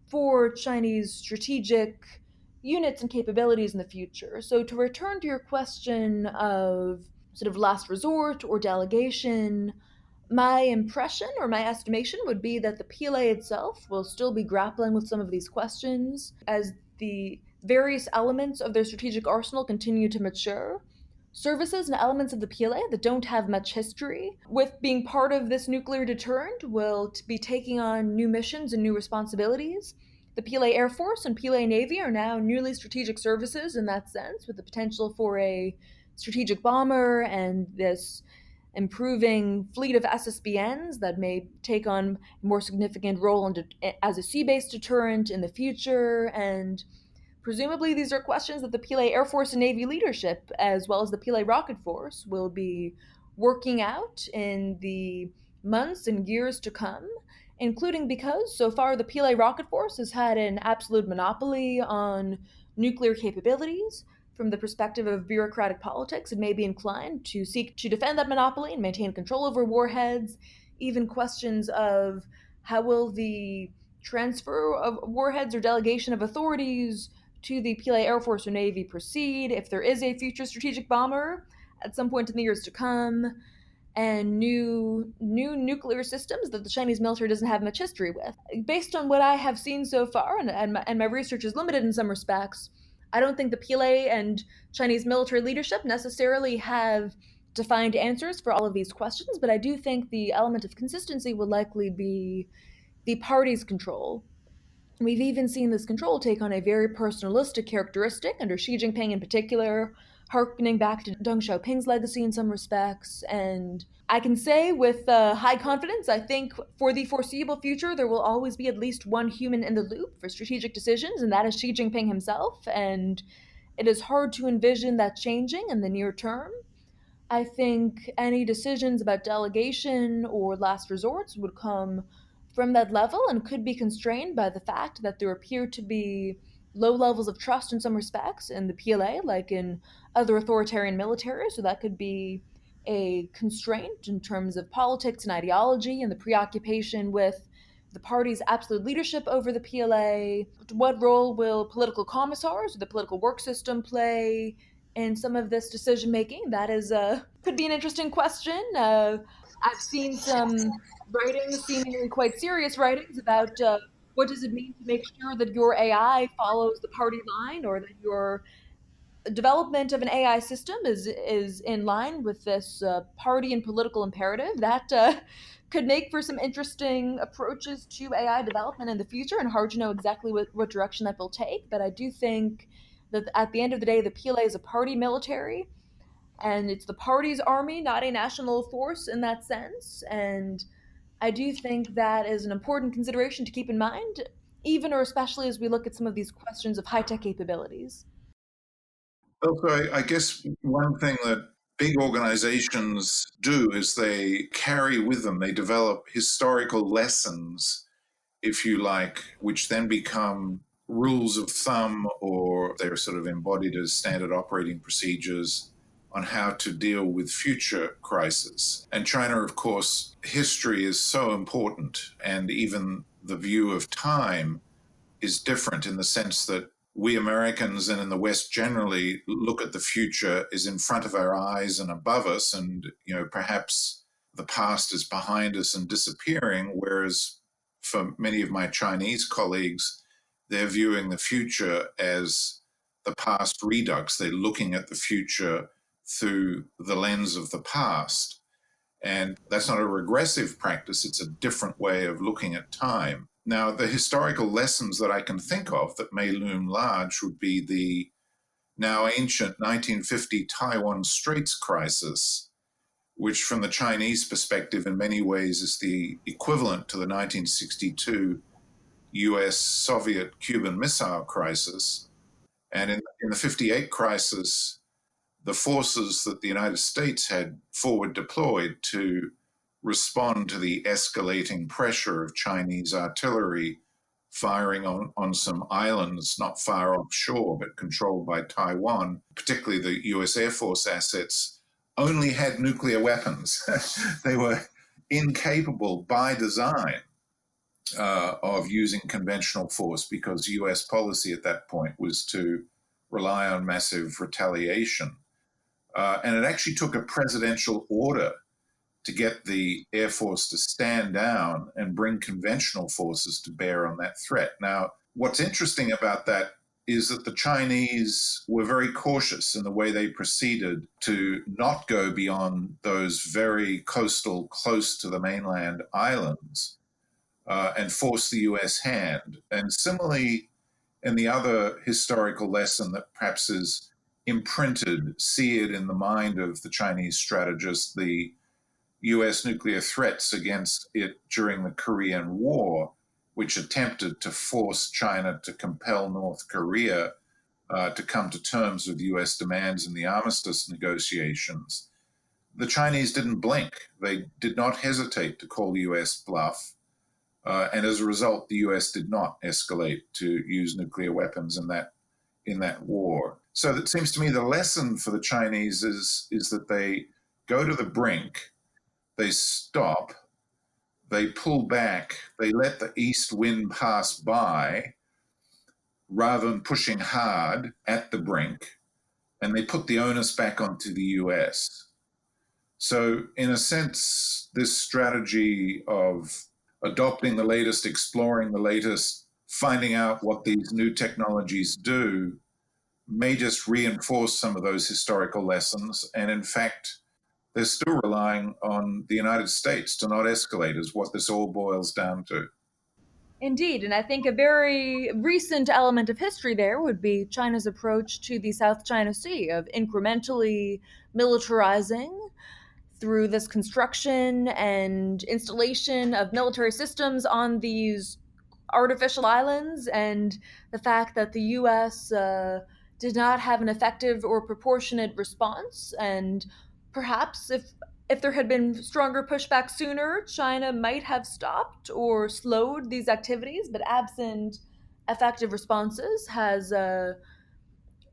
S2: for Chinese strategic units and capabilities in the future. So, to return to your question of sort of last resort or delegation, my impression or my estimation would be that the PLA itself will still be grappling with some of these questions as the various elements of their strategic arsenal continue to mature. Services and elements of the PLA that don't have much history with being part of this nuclear deterrent will be taking on new missions and new responsibilities. The PLA Air Force and PLA Navy are now newly strategic services in that sense, with the potential for a strategic bomber and this improving fleet of SSBNs that may take on a more significant role as a sea-based deterrent in the future. And presumably, these are questions that the PLA Air Force and Navy leadership, as well as the PLA Rocket Force, will be working out in the months and years to come, including because so far the PLA Rocket Force has had an absolute monopoly on nuclear capabilities. From the perspective of bureaucratic politics, it may be inclined to seek to defend that monopoly and maintain control over warheads. Even questions of how will the transfer of warheads or delegation of authorities to the PLA Air Force or Navy proceed if there is a future strategic bomber at some point in the years to come, and new nuclear systems that the Chinese military doesn't have much history with. Based on what I have seen so far, and my research is limited in some respects, I don't think the PLA and Chinese military leadership necessarily have defined answers for all of these questions, but I do think the element of consistency will likely be the party's control. We've even seen this control take on a very personalistic characteristic under Xi Jinping in particular, harkening back to Deng Xiaoping's legacy in some respects. And I can say with high confidence, I think for the foreseeable future, there will always be at least one human in the loop for strategic decisions, and that is Xi Jinping himself. And it is hard to envision that changing in the near term. I think any decisions about delegation or last resorts would come from that level and could be constrained by the fact that there appear to be low levels of trust in some respects in the PLA, like in other authoritarian militaries. So that could be a constraint in terms of politics and ideology and the preoccupation with the party's absolute leadership over the PLA. What role will political commissars or the political work system play in some of this decision making? That is could be an interesting question. I've seen some writings, seemingly quite serious writings, about what does it mean to make sure that your AI follows the party line, or that your development of an AI system is in line with this party and political imperative. That could make for some interesting approaches to AI development in the future, and hard to know exactly what direction that will take. But I do think that at the end of the day, the PLA is a party military, and it's the party's army, not a national force in that sense. And I do think that is an important consideration to keep in mind, even or especially as we look at some of these questions of high tech capabilities.
S3: Also, I guess one thing that big organizations do is they carry with them, they develop historical lessons, if you like, which then become rules of thumb, or they're sort of embodied as standard operating procedures on how to deal with future crises. And China, of course, history is so important, and even the view of time is different in the sense that we Americans and in the West generally look at the future as in front of our eyes and above us, and perhaps the past is behind us and disappearing, whereas for many of my Chinese colleagues, they're viewing the future as the past redux. They're looking at the future through the lens of the past. And that's not a regressive practice, it's a different way of looking at time. Now, the historical lessons that I can think of that may loom large would be the now ancient 1950 Taiwan Straits crisis, which, from the Chinese perspective, in many ways is the equivalent to the 1962 US Soviet Cuban Missile Crisis. And in the 58 crisis, the forces that the United States had forward deployed to respond to the escalating pressure of Chinese artillery firing on some islands not far offshore but controlled by Taiwan, particularly the US Air Force assets, only had nuclear weapons. They were incapable by design of using conventional force because US policy at that point was to rely on massive retaliation. And it actually took a presidential order to get the Air Force to stand down and bring conventional forces to bear on that threat. Now, what's interesting about that is that the Chinese were very cautious in the way they proceeded to not go beyond those very coastal, close to the mainland islands and force the US hand. And similarly, in the other historical lesson that perhaps is imprinted, seared in the mind of the Chinese strategist, the US nuclear threats against it during the Korean War, which attempted to force China to compel North Korea to come to terms with US demands in the armistice negotiations. The Chinese didn't blink. They did not hesitate to call the US bluff. And as a result, the US did not escalate to use nuclear weapons in that war. So it seems to me the lesson for the Chinese is that they go to the brink, they stop, they pull back, they let the east wind pass by rather than pushing hard at the brink, and they put the onus back onto the US. So, in a sense, this strategy of adopting the latest, exploring the latest, finding out what these new technologies do may just reinforce some of those historical lessons. And in fact, they're still relying on the United States to not escalate, is what this all boils down to.
S2: Indeed, and I think a very recent element of history there would be China's approach to the South China Sea of incrementally militarizing through this construction and installation of military systems on these artificial islands, and the fact that the US did not have an effective or proportionate response. And perhaps if there had been stronger pushback sooner, China might have stopped or slowed these activities, but absent effective responses, has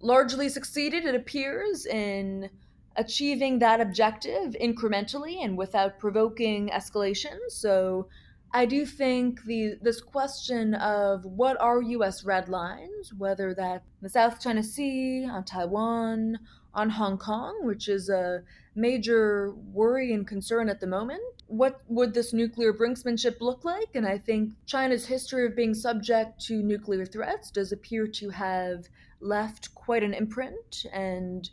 S2: largely succeeded, it appears, in achieving that objective incrementally and without provoking escalation. So I do think this question of what are US red lines, whether that the South China Sea, on Taiwan, on Hong Kong, which is a major worry and concern at the moment. What would this nuclear brinksmanship look like? And I think China's history of being subject to nuclear threats does appear to have left quite an imprint, and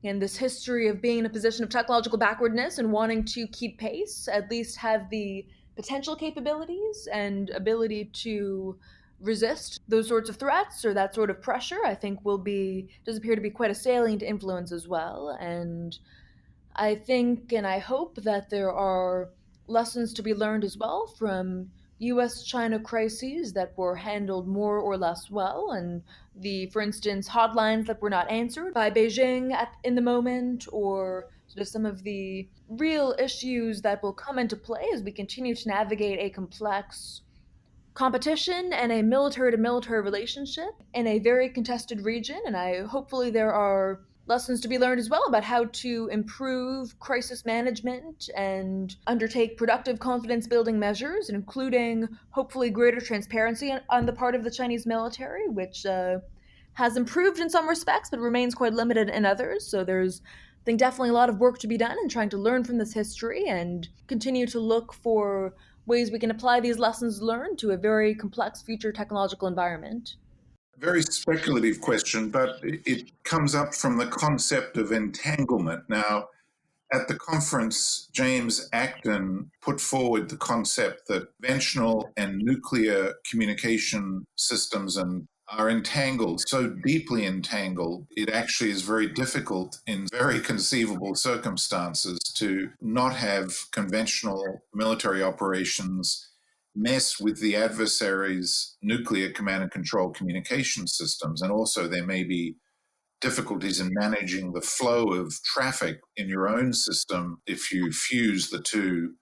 S2: in this history of being in a position of technological backwardness and wanting to keep pace, at least have the potential capabilities and ability to resist those sorts of threats or that sort of pressure, I think does appear to be quite a salient influence as well. And I think and I hope that there are lessons to be learned as well from US China crises that were handled more or less well, and for instance, hotlines that were not answered by Beijing in the moment, or sort of some of the real issues that will come into play as we continue to navigate a complex competition and a military to military relationship in a very contested region. And hopefully there are lessons to be learned as well about how to improve crisis management and undertake productive confidence building measures, including hopefully greater transparency on the part of the Chinese military, which has improved in some respects but remains quite limited in others. So there's, I think, definitely a lot of work to be done in trying to learn from this history and continue to look for ways we can apply these lessons learned to a very complex future technological environment.
S3: Very speculative question, but it comes up from the concept of entanglement. Now, at the conference, James Acton put forward the concept that conventional and nuclear communication systems are entangled, so deeply entangled, it actually is very difficult in very conceivable circumstances to not have conventional military operations mess with the adversary's nuclear command and control communication systems. And also, there may be difficulties in managing the flow of traffic in your own system if you fuse the two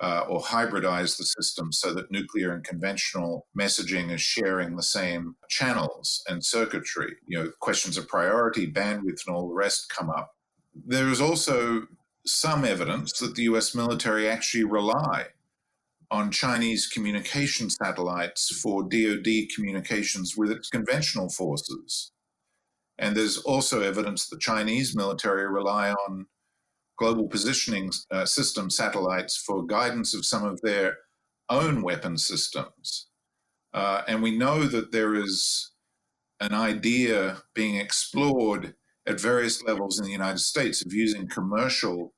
S3: or hybridize the system so that nuclear and conventional messaging is sharing the same channels and circuitry. Questions of priority, bandwidth, and all the rest come up. There is also some evidence that the US military actually rely on Chinese communication satellites for DoD communications with its conventional forces. And there's also evidence the Chinese military rely on global positioning system satellites for guidance of some of their own weapon systems. And we know that there is an idea being explored at various levels in the United States of using commercial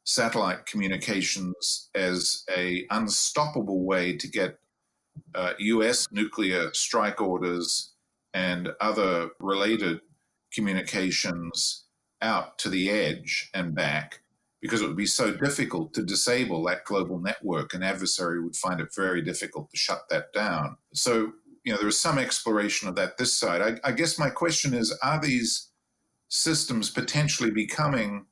S3: satellite communications as a unstoppable way to get US nuclear strike orders and other related communications out to the edge and back, because it would be so difficult to disable that global network. An adversary would find it very difficult to shut that down. So, there is some exploration of that this side. I guess my question is, are these systems potentially becoming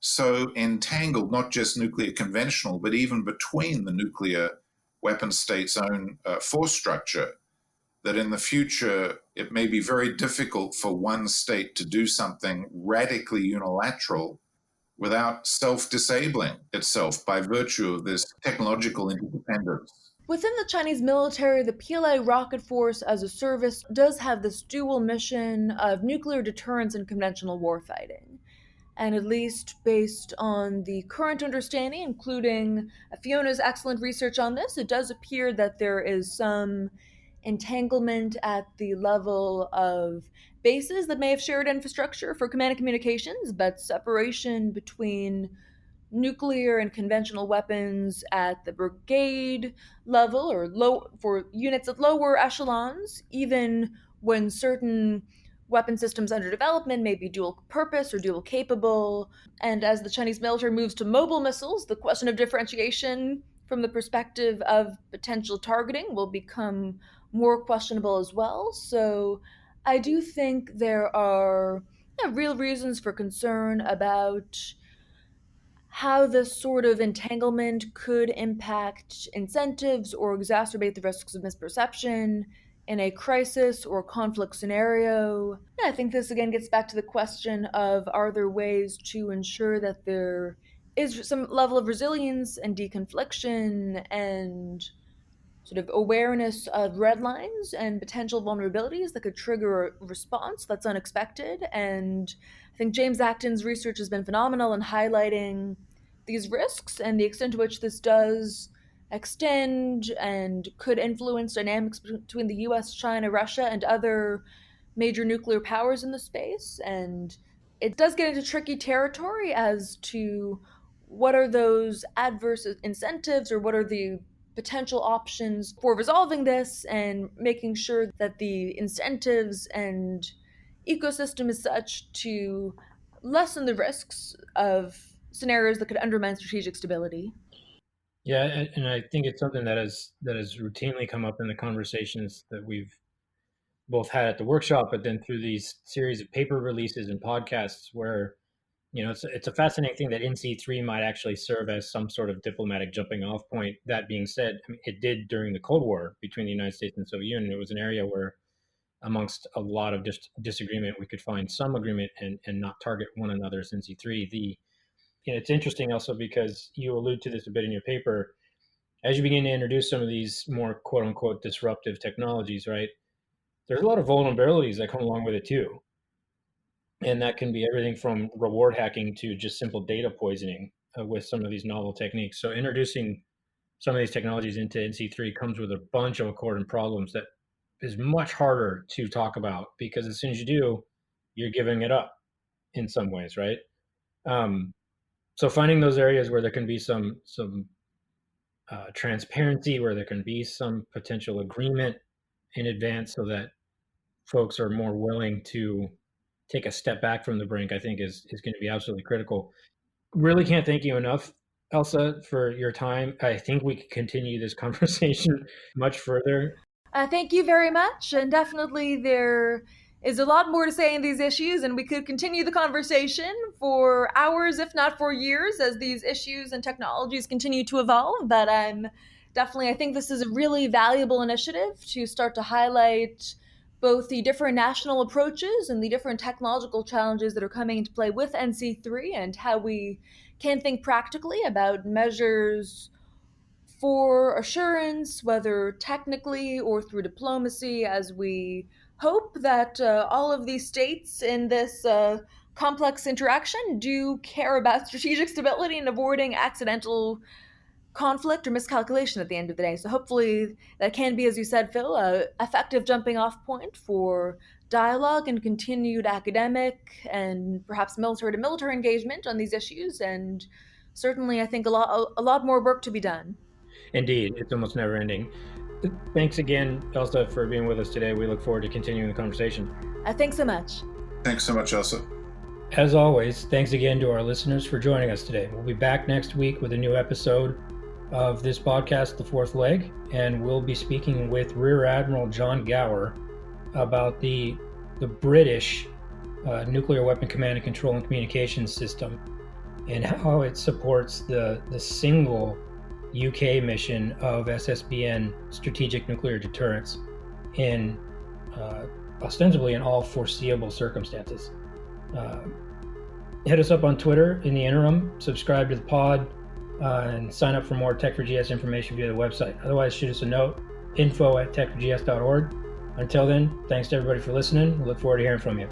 S3: so entangled, not just nuclear conventional, but even between the nuclear weapon state's own force structure, that in the future it may be very difficult for one state to do something radically unilateral without self-disabling itself by virtue of this technological interdependence?
S2: Within the Chinese military, the PLA Rocket Force as a service does have this dual mission of nuclear deterrence and conventional warfighting. And at least based on the current understanding, including Fiona's excellent research on this, it does appear that there is some entanglement at the level of bases that may have shared infrastructure for command and communications, but separation between nuclear and conventional weapons at the brigade level or low for units at lower echelons, even when certain weapon systems under development may be dual purpose or dual capable. And as the Chinese military moves to mobile missiles, the question of differentiation from the perspective of potential targeting will become more questionable as well. So I do think there are real reasons for concern about how this sort of entanglement could impact incentives or exacerbate the risks of misperception in a crisis or conflict scenario. Yeah, I think this again gets back to the question of, are there ways to ensure that there is some level of resilience and deconfliction and sort of awareness of red lines and potential vulnerabilities that could trigger a response that's unexpected. And I think James Acton's research has been phenomenal in highlighting these risks and the extent to which this does extend and could influence dynamics between the US, China, Russia, and other major nuclear powers in the space. And it does get into tricky territory as to what are those adverse incentives or what are the potential options for resolving this and making sure that the incentives and ecosystem is such to lessen the risks of scenarios that could undermine strategic stability.
S1: Yeah, and I think it's something that has routinely come up in the conversations that we've both had at the workshop, but then through these series of paper releases and podcasts where it's a fascinating thing that NC3 might actually serve as some sort of diplomatic jumping off point. That being said, I mean, it did during the Cold War between the United States and the Soviet Union. It was an area where, amongst a lot of disagreement, we could find some agreement and not target one another's NC3. It's interesting also because you allude to this a bit in your paper. As you begin to introduce some of these more quote unquote disruptive technologies, right? There's a lot of vulnerabilities that come along with it too. And that can be everything from reward hacking to just simple data poisoning with some of these novel techniques. So introducing some of these technologies into NC3 comes with a bunch of accordant problems that is much harder to talk about because as soon as you do, you're giving it up in some ways, right? Um, so finding those areas where there can be some transparency, where there can be some potential agreement in advance, so that folks are more willing to take a step back from the brink, I think is going to be absolutely critical. Really can't thank you enough Elsa, for your time. I think we could continue this conversation much further.
S2: Thank you very much, and definitely there is a lot more to say in these issues, and we could continue the conversation for hours, if not for years, as these issues and technologies continue to evolve. But I think this is a really valuable initiative to start to highlight both the different national approaches and the different technological challenges that are coming into play with NC3 and how we can think practically about measures for assurance, whether technically or through diplomacy, as we hope that all of these states in this complex interaction do care about strategic stability and avoiding accidental conflict or miscalculation at the end of the day. So hopefully that can be, as you said, Phil, a effective jumping off point for dialogue and continued academic and perhaps military to military engagement on these issues. And certainly, I think a lot more work to be done.
S1: Indeed, it's almost never ending. Thanks again, Elsa, for being with us today. We look forward to continuing the conversation.
S2: Thanks so much.
S3: Thanks so much, Elsa.
S1: As always, thanks again to our listeners for joining us today. We'll be back next week with a new episode of this podcast, The Fourth Leg, and we'll be speaking with Rear Admiral John Gower about the British nuclear weapon command and control and communications system and how it supports the single UK mission of SSBN strategic nuclear deterrence in ostensibly in all foreseeable circumstances. Hit us up on Twitter in the interim, subscribe to the pod, and sign up for more Tech4GS information via the website. Otherwise, shoot us a note, info@tech4gs.org. Until then, thanks to everybody for listening. We look forward to hearing from you.